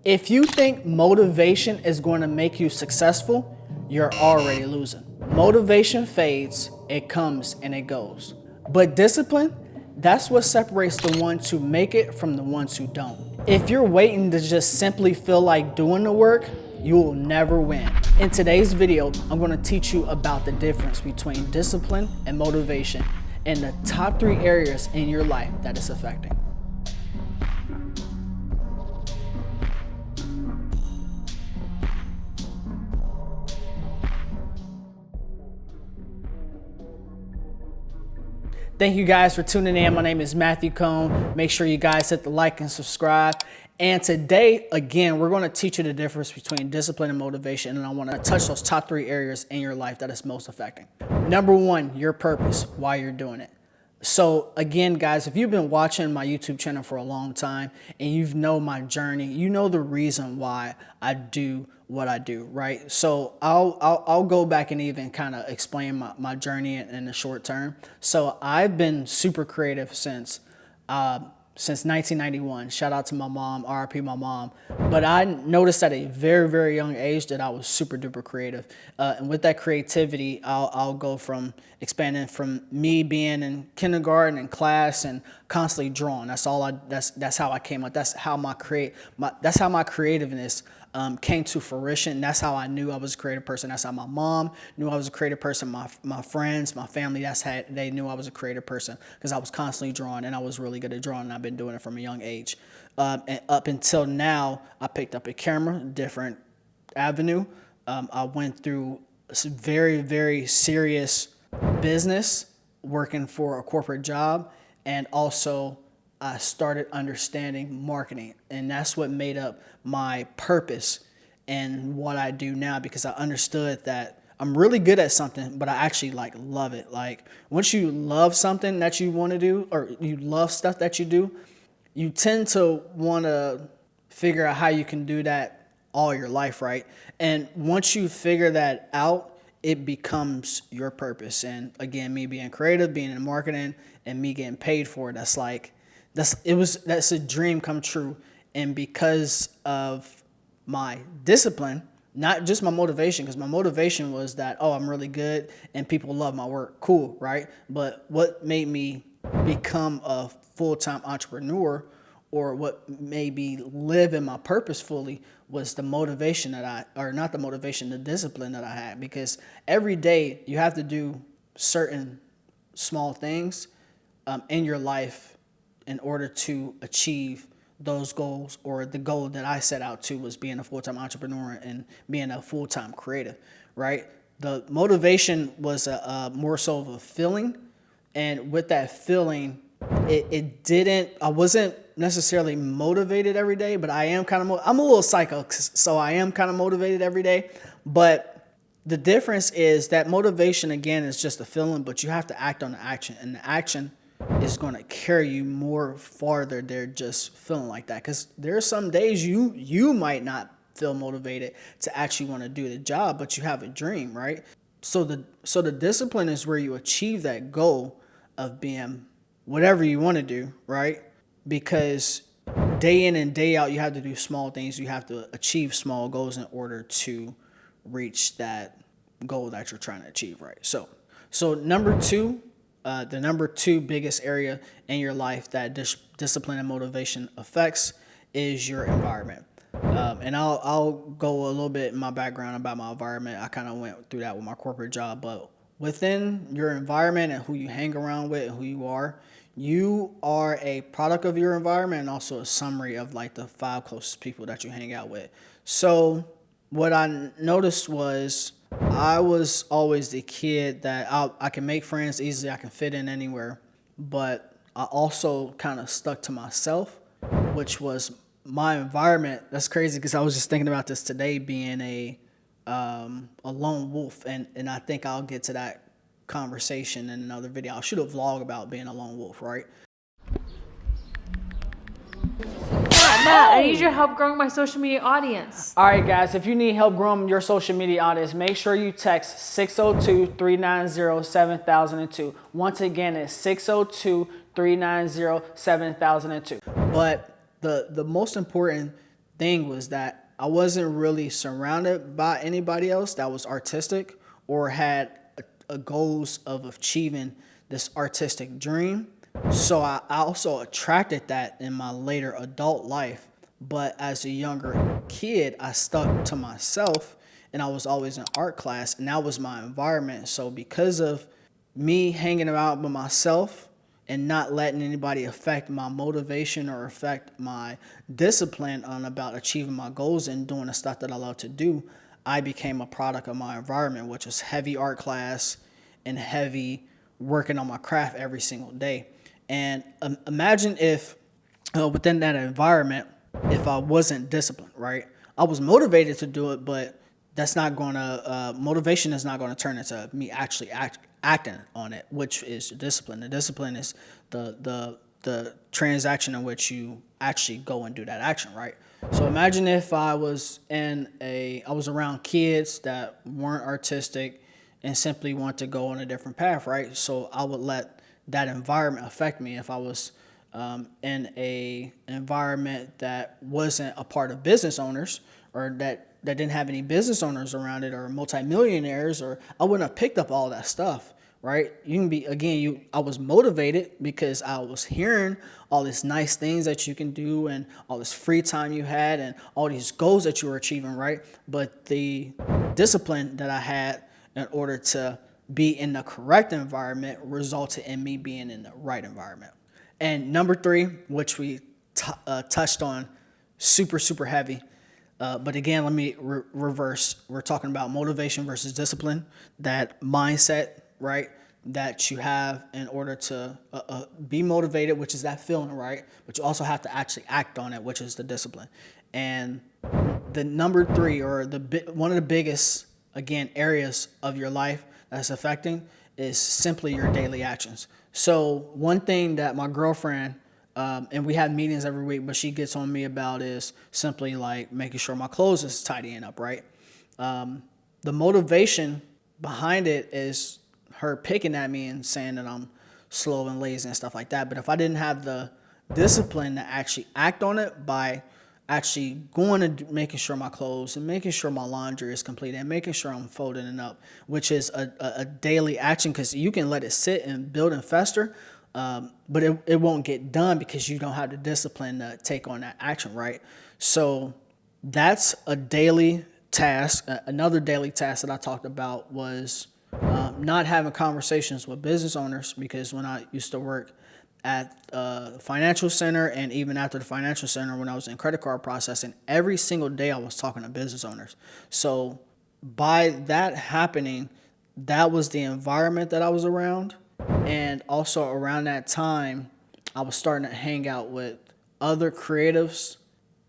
If you think motivation is going to make you successful, you're already losing. Motivation fades, it comes and it goes. But discipline, that's what separates the ones who make it from the ones who don't. If you're waiting to just simply feel like doing the work, you will never win. In today's video, I'm going to teach you about the difference between discipline and motivation and the top 3 areas in your life that it's affecting. Thank you guys for tuning in. My name is Matthew Cone. Make sure you guys hit the like and subscribe. And today, again, we're going to teach you the difference between discipline and motivation. And I want to touch those top 3 areas in your life that is most affecting. Number 1, your purpose, why you're doing it. So again, guys, if you've been watching my YouTube channel for a long time and you know my journey, you know the reason why I do what I do, right? So I'll go back and even kind of explain my journey in the short term. So I've been super creative since 1991. Shout out to my mom, RIP my mom. But I noticed at a very, very young age that I was super duper creative. And with that creativity, I'll go from expanding from me being in kindergarten and class and constantly drawing. That's how I came up. That's how my creativeness came to fruition. That's how I knew I was a creative person. That's how my mom knew I was a creative person. My friends, my family, they knew I was a creative person because I was constantly drawing and I was really good at drawing. And I've been doing it from a young age. And up until now, I picked up a camera, different avenue. I went through some very, very serious business, working for a corporate job, and also I started understanding marketing, and that's what made up my purpose and what I do now, because I understood that I'm really good at something, but I actually love it. Like once you love something that you want to do, or you love stuff that you do, you tend to want to figure out how you can do that all your life, right? And once you figure that out, it becomes your purpose. And again, me being creative, being in marketing, and me getting paid for it, that's a dream come true. And because of my discipline, not just my motivation, because my motivation was that, oh, I'm really good and people love my work. Cool, right? But what made me become a full-time entrepreneur, or what made me live in my purpose fully, was the motivation the discipline that I had. Because every day you have to do certain small things in your life in order to achieve those goals, or the goal that I set out to was being a full-time entrepreneur and being a full-time creative, right? The motivation was more so of a feeling. And with that feeling, I wasn't necessarily motivated every day, but I'm a little psycho, so I am kind of motivated every day. But the difference is that motivation, again, is just a feeling, but you have to act on the action, and the action is going to carry you more farther than just feeling like that. Because there are some days you might not feel motivated to actually want to do the job, but you have a dream, right? So the discipline is where you achieve that goal of being whatever you want to do, right? Because day in and day out, you have to do small things. You have to achieve small goals in order to reach that goal that you're trying to achieve, right? So number 2, the number 2 biggest area in your life that discipline and motivation affects is your environment. And I'll go a little bit in my background about my environment. I kind of went through that with my corporate job, but within your environment and who you hang around with and who you are a product of your environment, and also a summary of the 5 closest people that you hang out with. So what I noticed was I was always the kid that I can make friends easily, I can fit in anywhere, but I also kind of stuck to myself, which was my environment. That's crazy, because I was just thinking about this today, being a lone wolf, and I think I'll get to that conversation in another video. I'll shoot a vlog about being a lone wolf, right? Matt, I need your help growing my social media audience. All right, guys, if you need help growing your social media audience, make sure you text 602-390-7002. Once again, it's 602-390-7002. But the most important thing was that I wasn't really surrounded by anybody else that was artistic or had a goals of achieving this artistic dream. So I also attracted that in my later adult life. But as a younger kid, I stuck to myself and I was always in art class and that was my environment. So because of me hanging out with myself and not letting anybody affect my motivation or affect my discipline on about achieving my goals and doing the stuff that I love to do, I became a product of my environment, which was heavy art class and heavy working on my craft every single day. And imagine if within that environment, if I wasn't disciplined, right? I was motivated to do it, but that's not going to, motivation is not going to turn into me actually acting on it, which is discipline. The discipline is the transaction in which you actually go and do that action, right? So imagine if I was around kids that weren't artistic and simply want to go on a different path, right? So I would let that environment affect me. If I was in a environment that wasn't a part of business owners or that didn't have any business owners around it or multimillionaires, or I wouldn't have picked up all that stuff, right? You can be, again, I was motivated because I was hearing all these nice things that you can do and all this free time you had and all these goals that you were achieving, right? But the discipline that I had in order to be in the correct environment resulted in me being in the right environment. And number 3, which we touched on super heavy, but again, let me reverse. We're talking about motivation versus discipline, that mindset, right, that you have in order to be motivated, which is that feeling, right, but you also have to actually act on it, which is the discipline. And the number 3, or one of the biggest, again, areas of your life that's affecting is simply your daily actions. So one thing that my girlfriend, and we have meetings every week, but she gets on me about is simply like making sure my clothes is tidying up, right? The motivation behind it is her picking at me and saying that I'm slow and lazy and stuff like that. But if I didn't have the discipline to actually act on it by actually going and making sure my clothes and making sure my laundry is complete and making sure I'm folding it up, which is a daily action, because you can let it sit and build and fester, but it won't get done because you don't have the discipline to take on that action, right? So that's a daily task. Another daily task that I talked about was not having conversations with business owners, because when I used to work at the financial center and even after the financial center when I was in credit card processing, every single day I was talking to business owners. So by that happening, that was the environment that I was around. And also around that time, I was starting to hang out with other creatives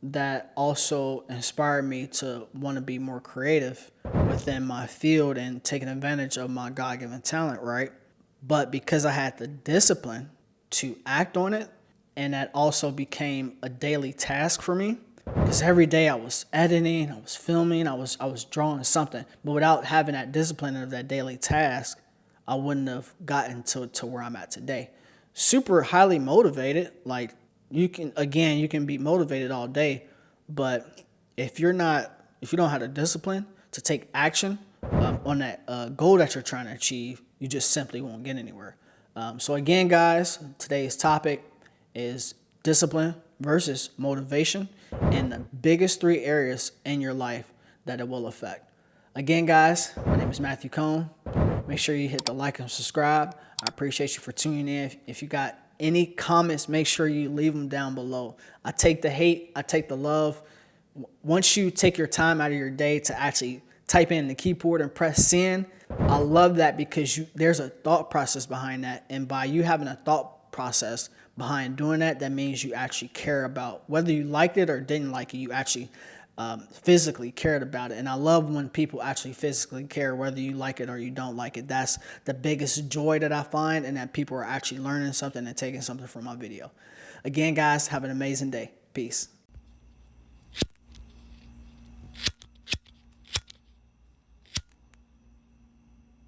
that also inspired me to want to be more creative within my field and taking advantage of my God-given talent, right? But because I had the discipline to act on it, and that also became a daily task for me, because every day I was editing, I was filming, I was drawing something, but without having that discipline of that daily task, I wouldn't have gotten to where I'm at today. Super highly motivated. Like you can be motivated all day, but if you don't have the discipline to take action on that goal that you're trying to achieve, you just simply won't get anywhere. So again, guys, today's topic is discipline versus motivation and the biggest 3 areas in your life that it will affect. Again, guys, my name is Matthew Cone. Make sure you hit the like and subscribe. I appreciate you for tuning in. If you got any comments, make sure you leave them down below. I take the hate, I take the love. Once you take your time out of your day to actually type in the keyboard and press send, I love that, because there's a thought process behind that. And by you having a thought process behind doing that, that means you actually care about whether you liked it or didn't like it. You actually physically cared about it. And I love when people actually physically care whether you like it or you don't like it. That's the biggest joy that I find, and that people are actually learning something and taking something from my video. Again, guys, have an amazing day. Peace.